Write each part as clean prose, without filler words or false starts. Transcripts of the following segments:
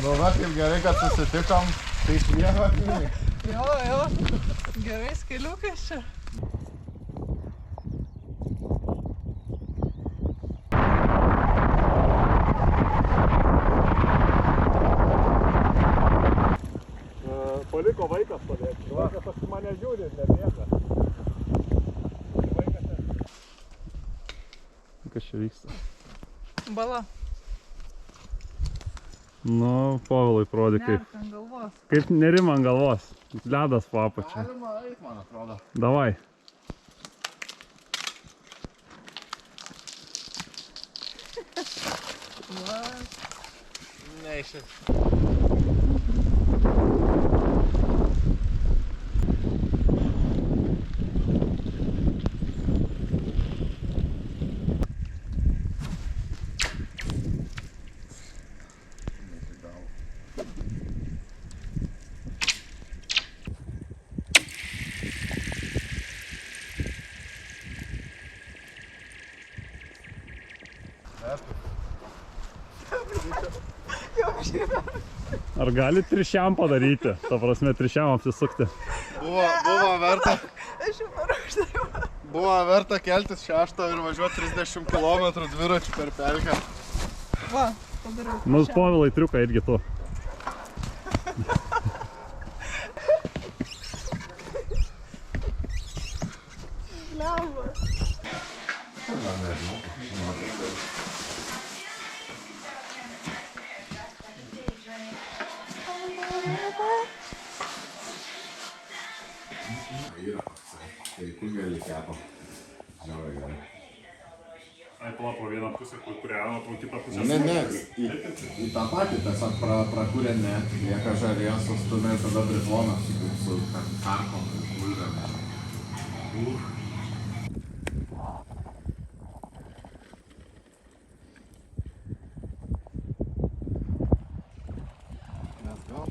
Nu, va, kaip gerai, kad susitikom, taip nieko. Jo, gerai skeliukas čia. Paliko vaikas padėti. Vaikas aš mane žiūri, nebėga. Kas čia vyksta? Bala. Nu, Povilai parodė kaip nerima ant galvos. Ledas po apačia. Galima eit, man atrodo. Davai. Neišės. Ar gali trišiam padaryti? Ta prasme, trišiam apsisukti. Buvo verta. Aš jau paruoštau. Buvo verta keltis 6 ir važiuoti 30 km dviračių per pelkę. Va, padariau. Nu, Povilai triuką irgi tu. Lemba. Yra, tai pusgalį kepo. Žiauriai gerai. Ai, po vieną pusę kūreno, po kitą pusę... Ne, į tą patį tiesiog prakūrė ne, lieka žarėjo sustumė ir tada britvonas su karkom ir kulvėm. Let's go.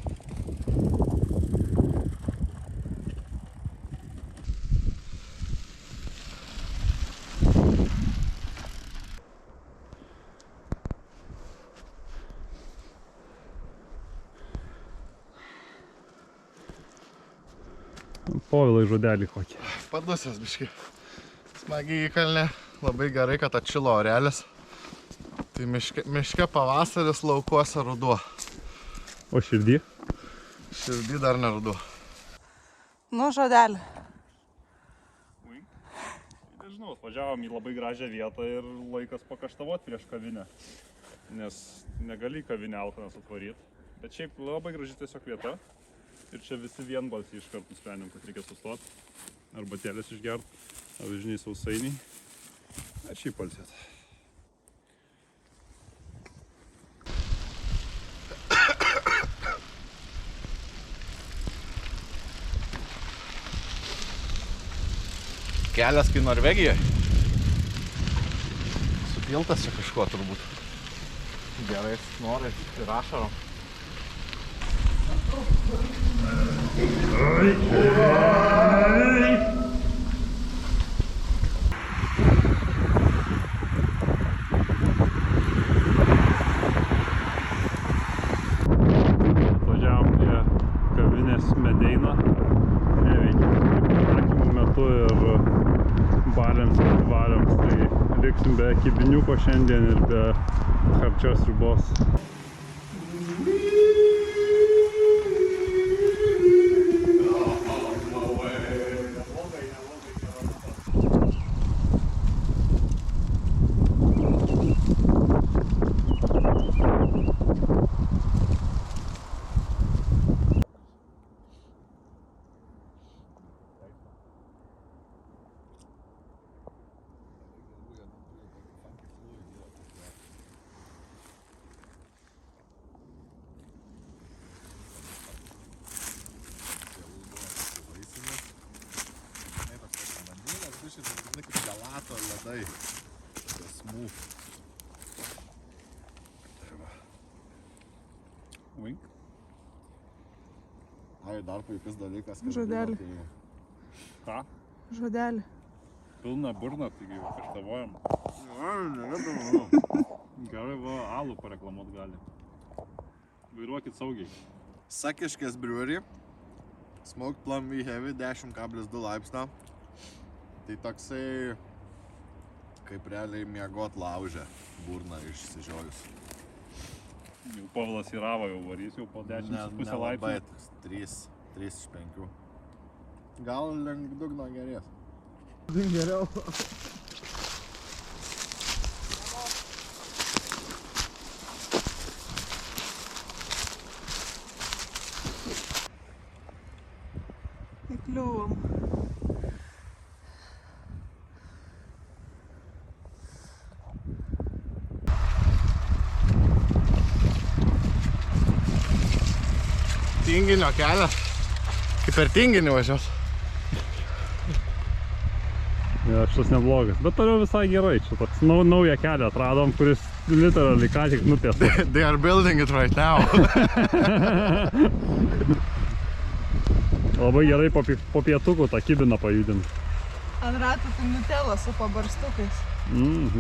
Povilai žodelį kokį. Padusęs biškai. Smagiai įkalnė, labai gerai, kad atšilo orelis. Tai miške pavasaris, laukuose ruduo. O širdį? Širdį dar ne ruduo. Nu, žodelį. Nežinau, atvažiavom į labai gražią vietą ir laikas pakaštavot prieš kavinę. Nes negali kavinę alkanas atvaryti. Bet šiaip labai graži tiesiog vieta. Ir čia visi vienbalsiai iškart nusprendėm, kad reikia sustot. Arbatėlės išgert, avižiniai sausainiai. Bet šiaip palsėt. Kelias kai Norvegijoje. Supiltas čia kažkuo turbūt. Gerais norais ir ašarom. Atvažiavom prie kavinės Medeina. Neveikia užsakymų metu ir baliams. Tai liksim be kibiniuko šiandien ir be karčios ribos. Ledai. Smooth. Wink. Ai, dar puikus dalykas. Žodelį. Ką? Žodelį. Pilna burna, taigi jau kaštavojam. Gerai, va, alų pareklamuot gali. Vairuokit saugiai. Sakiškės brewery. Smoked Plum V Heavy 10,2 laipsnio. Tai toksai, kaip realiai miegot laužę, burna išsižiojus. Jau Povilas į Ravą jau varys, jau po 10,5 Nelabai, laipsnių. 3 iš 5. Gal link dugno gerės. Geriau. Įkliuvom. Tinginio kelias. Kaip per tinginį važiuos. Ja, šitas neblogas, bet toliau visai gerai. Čia toks naują kelią atradom, kuris literally ką tik nutiestas. They are building it right now. Labai gerai po pietukų tą kibiną pajudint. Ant ratų tai Nutella su pabarstukais.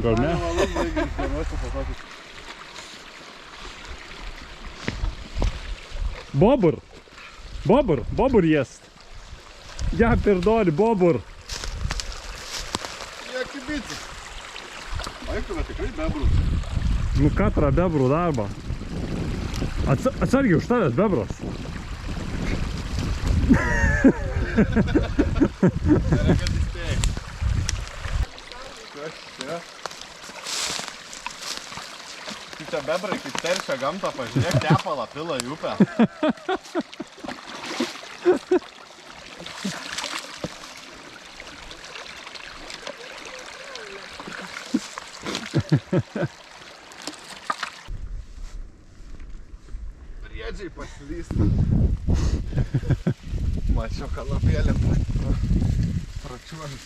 Gal ne? Bobur! Bobur jest! Ja pierdoli, bobur! Jaki bicis. Aikome tikrai bebrų. Nu katrą bebrų darbą. Atsargiai už tavęs bebras. Gerai, kad įspėjai. Kas čia? Tai čia bebrai kaip teršia gamtą, pažiūrėk, tepalą pila į upę. Briedžiai paslysta. Mačiau kanapėlėm pračiuolis.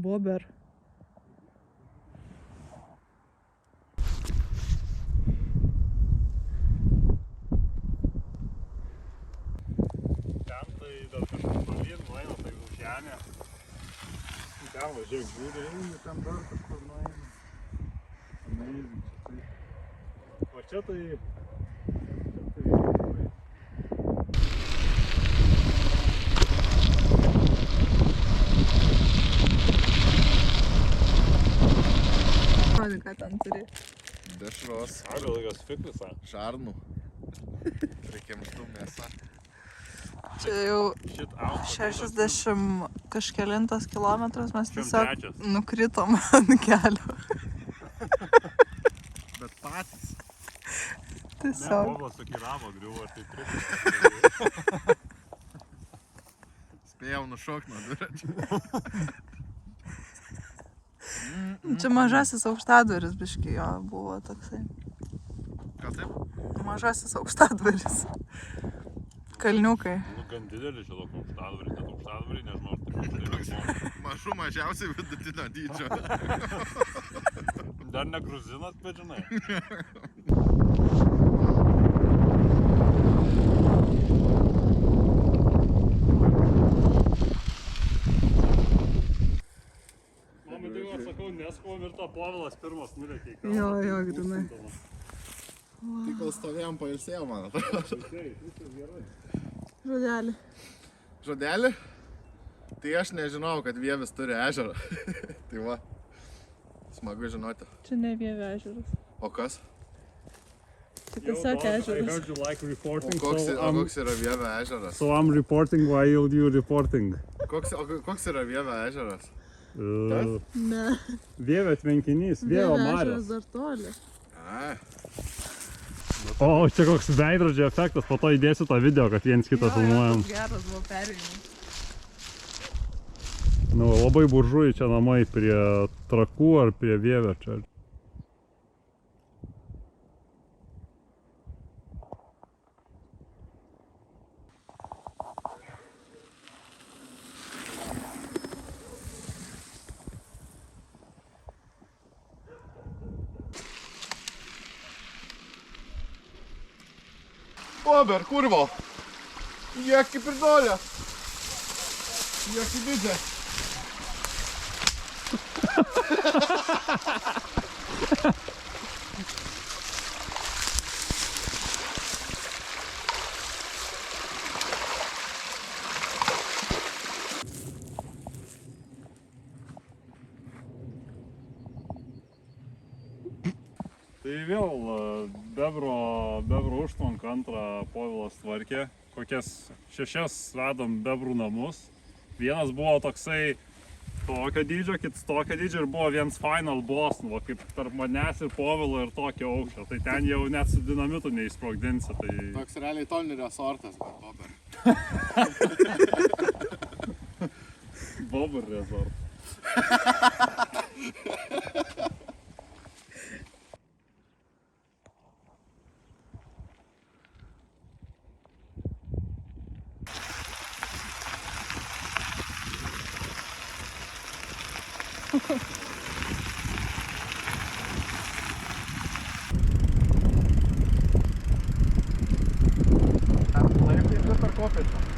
Bober. Ten tai dar kažkur tolyn nueina, tai už žemę. Ten važiuok, žiūri, ten dar kažkur nueina. Amazing čia tai. O čia tai... Ką ten turi? Dešros. Gal tokios fiklisą. Šarnų. Prikimštų mėsą. Čia jau 60 kažkelintas kilometras, mes tiesiog nukritom ant kelio. Bet patys. Tiesiog. Povas tokį Ravo griuvo, aš tai prikliu. Spėjau nušokti nuo dviračio. Čia mažasis aukštadvaris biški jo buvo toksai. Kas taip? Mažasis aukštadvaris. Kalniukai. Nu, gan didelis čia toks aukštadvaris, net aukštadvarį, nežinau, ar tai buvo. Mažų mažiausiai vidutinio dydžio. Dar ne gruzinas, bet žinai. Neskuvom ir to Povilas pirmas nulėkė į kalną. Jo, grinai. Tai kol stovėjom pailsėjom, man atrodo. Žodelį. Žodelį? Tai aš nežinojau, kad Vievis turi ežerą. Tai va, smagu žinoti. Čia ne Vievio ežeras. O kas? Tai tiesiog ežeras. O koks yra Vievio ežeras? So I'm reporting while you reporting. Koks yra Vievio ežeras? Ne. Vievio tvenkinys, Vievio marios. Ežeras dar toli. O, čia koks veidrodžio efektas, po to įdėsiu tą video, kad viens kitą filmuojam. Geras buvo perėjimas. Nu, labai buržuji čia namai prie Trakų ar prie Vievio čia. Bober, kurvo. Jaki pirdolė. Jaki didė. Tai vėl bebro užtvanką antrą Povilas tvarkė. Kokias 6 radom bebrų namus. Vienas buvo toksai tokio dydžio, kitas tokio dydžio ir buvo vienas final boss, nu, kaip tarp manęs ir Povilo ir tokio aukščio. Tai ten jau net su dinamitu neįsprogdinsi. Tai... Toks realiai Tony resortas, bet Bober. Bober resort. Laiptai per kopėčią.